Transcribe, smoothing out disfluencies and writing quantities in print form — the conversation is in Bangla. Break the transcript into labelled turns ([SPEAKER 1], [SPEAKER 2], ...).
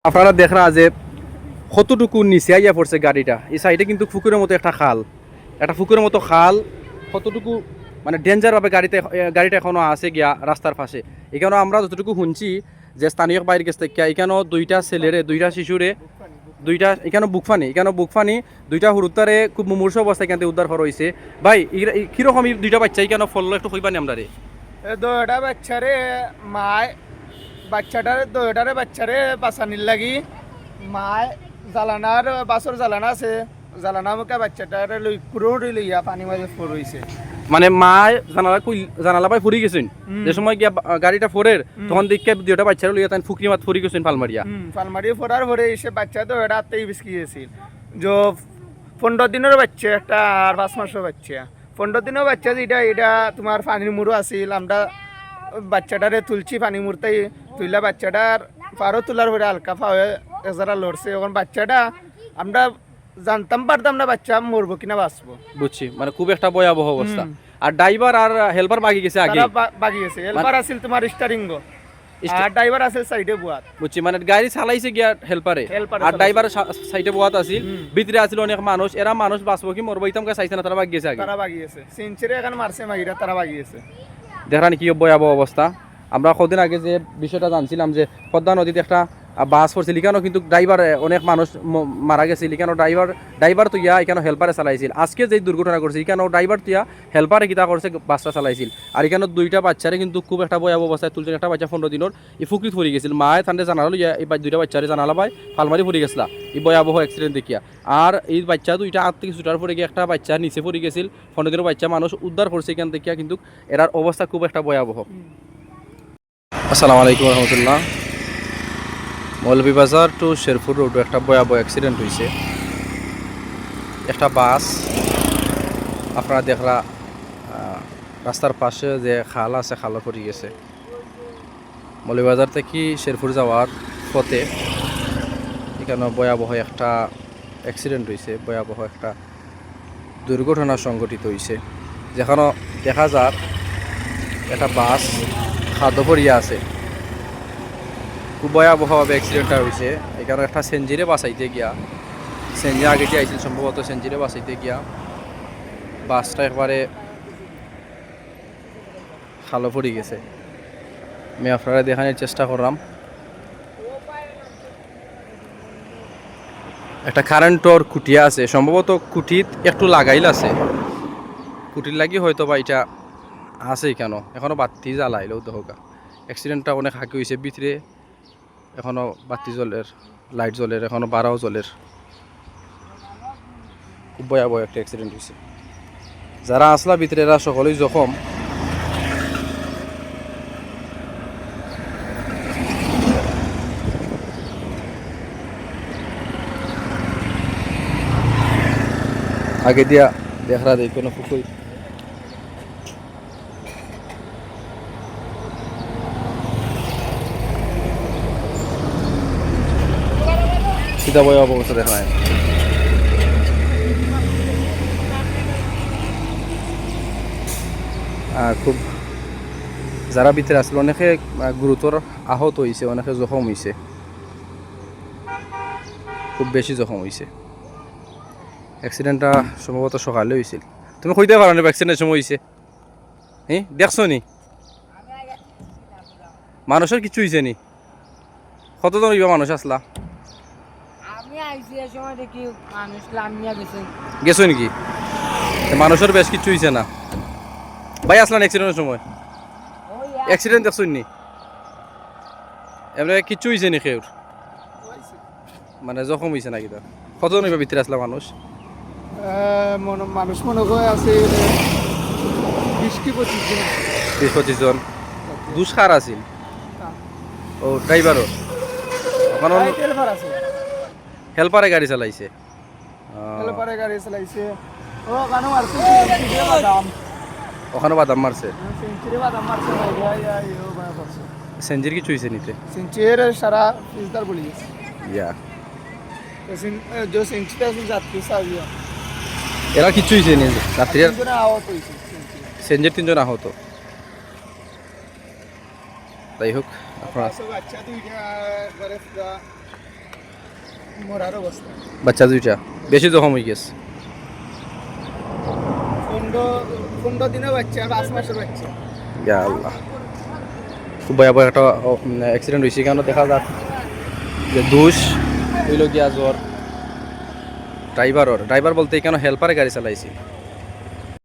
[SPEAKER 1] আপনারা দেখরা যে কতটুকু নিচে আইয়া পড়ছে গাড়িটা। এই সাইডে কিন্তু পুকুরের মতো একটা খাল, একটা পুকুরের মতো খাল, কতটুকু মানে ডেঞ্জার ভাবে গাড়িটা এখনো আছে গিয়া রাস্তার পাশে। এখানেও আমরা যতটুকু শুনছি যে স্থানীয় বাইরের কাছ থেকে এখানেও দুইটা ছেলেরে, দুইটা শিশুরে, দুইটা এখানে বুকফানি দুইটা হুরুতারে খুব মুমূর্ষ অবস্থায় এখান থেকে উদ্ধার করা হয়েছে। ভাই কিরকম এই দুইটা বাচ্চা এখানে ফললো একটু কইবানি আমরা রে।
[SPEAKER 2] দোটা বাচ্চারে মায় দোটারে বাচ্চারে বাঁচানির লাগি মায় জ্বালানার বাসর জ্বালানা আছে, জ্বালানা মুখে বাচ্চাটারে কুড়ি লইয়া পানি মাঝে ফোর হইছে।
[SPEAKER 1] মানে মা জানালা পাই ফুরি গেছেন যে সময় গিয়া গাড়িটা ফোরের তখন দেখে দুইটা বাচ্চারা লইয়া তাই ফুকরি মাত ফুরি গেছেন পালমারিয়া।
[SPEAKER 2] পালমারি ফোরার পরে এসে বাচ্চা তো এটা আত্মাই বিস্কি গেছিল। যে 15 দিনের বাচ্চা একটা আর 5 মাসের বাচ্চা। 15 দিনের বাচ্চা যেটা এটা তোমার পানির মুড়ো আছিল, আমরা বাচ্চাটারে তুলছি পানি মুড়তাই তুইলা বাচ্চাটার পারো তোলার পরে হালকা পাওয়ে এজারা লড়ছে। এখন বাচ্চাটা আমরা জানতাম পারতাম না বাচ্চা মরবো কিনা বাঁচবো।
[SPEAKER 1] বুঝছি, মানে খুব একটা ভয়াবহ অবস্থা। আর ড্রাইভার আর হেল্পার বাকি গেছে আগে,
[SPEAKER 2] বাকি গেছে। হেল্পার আছিল তোমার স্টারিং আর ড্রাইভার আছে সাইডে বুয়াত।
[SPEAKER 1] বুঝছি, মানে গাড়ি চালাইছে গিয়া হেল্পারে আর ড্রাইভার সাইডে বুয়াত আছিল, ভিতরে আছিল অনেক মানুষ। এরা মানুষ বাঁচবো কি মরবো ইতাম চাইছে না, তারা বাকি গেছে আগে।
[SPEAKER 2] তারা বাকি গেছে সেঞ্চুরি এখন মারছে মাগিরা, তারা বাকি গেছে।
[SPEAKER 1] দেখানি কি ভয়াবহ অবস্থা। আমরা কদিন আগে যে বিষয়টা জানছিলাম যে পদ্মা নদীতে একটা বাস পড়ছিল, এখানেও কিন্তু ড্রাইভার অনেক মানুষ মারা গেছিল। এখানেও ড্রাইভার তো ইয়া এখানেও হেল্পারে চালাইছিল। আজকে যে দুর্ঘটনা করছে এখানেও ড্রাইভার তো ইয়া হেল্পারে কিতা করছে বাসটা চালাইছিল। আর এখানেও দুইটা বাচ্চারে কিন্তু খুব একটা ভয়াবহ অবস্থায় তুলছেন। একটা বাচ্চা 15 দিনের এই ফুকরিত পড়ে গেছিল, মায়ে ঠান্ডে জানালো ইয়া এই দুইটা বাচ্চারে জানালা ভাই ফালমারি পড়ে গেছিলা এই ভয়াবহ অ্যাক্সিডেন্ট দেখিয়া। আর এই বাচ্চা দুইটা হাত থেকে ছুটার পরে গিয়ে একটা বাচ্চা নিচে পড়ে গেছিল। 15 দিনের বাচ্চা মানুষ উদ্ধার করছে এখান থেকে, কিন্তু এরার অবস্থা খুব একটা ভয়াবহ। আসসালামু আলাইকুম রহমতুল্লাহ। মৌলভীবাজার টু শেরপুর রোড একটা ভয়াবহ অ্যাক্সিডেন্ট হয়েছে। একটা বাস আপনারা দেখরা রাস্তার পাশে যে খাল আছে খালে পড়ে গেছে। মৌলভীবাজার থেকে শেরপুর যাওয়ার পথে এখানে ভয়াবহ একটা অ্যাক্সিডেন্ট হয়েছে, ভয়াবহ একটা দুর্ঘটনা সংঘটিত হয়েছে। যেখানে দেখা যার একটা বাস খাদ্য পড়িয়া আছে। খুব ভয়াবহভাবে অ্যাক্সিডেন্টটা হয়েছে। এখানে একটা সেঞ্জিরে বাঁচাইতে গিয়া, সেঞ্জি আগেটি আইছিল সম্ভবত, সেঞ্জিরে বাঁচাইতে গিয়া বাসটা একবারে খালো পড়ে গেছে। আমি আপনারা দেখানোর চেষ্টা করলাম। একটা কারেন্টর খুঁটিয়া আছে, সম্ভবত খুঁটিত একটু লাগাইল আছে, খুঁটির লাগি হয়তো বা এটা আছে কেন এখনো বাতি জ্বালাইলেও তো হোক। অ্যাক্সিডেন্টটা অনেক হাঁকি হয়েছে, ভিতরে এখনো বাতি জ্বলের, লাইট জ্বলের, এখনো বারাও জ্বলের। খুব ভয়াবহ একটা অ্যাক্সিডেন্ট হয়েছে। যারা আসলা ভিতরে এরা সকলেই জখম। আগে দিয়া দেখরা দেয় কোনো পুকুর সীতা ভয়াবহ অবস্থা দেখা যায়। খুব যারা ভিতরে আসলে অনেকে গুরুতর আহত হয়েছে, অনেকে জখম হয়েছে, খুব বেশি জখম হয়েছে। অ্যাক্সিডেন্টটা সম্ভবত সকালে হয়েছিল। তুমি কইতে পারো না অ্যাক্সিডেন্টের সময় হয়েছে? হ্যাঁ দেখছো নি মানুষের কিছু হয়েছে নি? কতজন হইবা মানুষ আসলা? গেছো নাকি? মানুষের বেশ কিছু হয়েছে না? ভাই আসলাম অ্যাক্সিডেন্টের সময়? অ্যাক্সিডেন্ট দেখছো নি? এমনি কিছু হয়েছে নি কেউ? মানে জখম হয়েছে নাকি? তার কতজন হইবা ভিতরে আসলা মানুষ?
[SPEAKER 2] মানুষ মনে করে আছে
[SPEAKER 1] 20-25 জন। দুষ্কার আছিল ও ড্রাইভারও ওখানে হেল্পারে গাড়ি চালাইছে। ওখানে বাদাম মারছে। সেঞ্জির কিছু হয়েছে নিতে?
[SPEAKER 2] সেঞ্চুরির সারা ফিজদার বলি গেছে।
[SPEAKER 1] ইয়া
[SPEAKER 2] जो सेंचुरी আছে যাত্রী সাবিয়া
[SPEAKER 1] এরা কিছু হয়েছে নি? যাত্রীর
[SPEAKER 2] আহত হয়েছে,
[SPEAKER 1] সেঞ্জির 3 জন আহত। যাই হোক আপনারা
[SPEAKER 2] বাচ্চা দুইটা মরার অবস্থা।
[SPEAKER 1] বাচ্চা দুইটা বেশি জখম হয়ে গেছে।
[SPEAKER 2] 15 দিনের বাচ্চা, 5 মাসের বাচ্চা।
[SPEAKER 1] ইয়া আল্লাহ, খুব ভয়াবহ একটা অ্যাক্সিডেন্ট হয়েছে। কেন দেখা যাক যে দোষ হইল গিয়া জ্বর ড্রাইভার বলতে কেন হেল্পারে গাড়ি চালাইছে।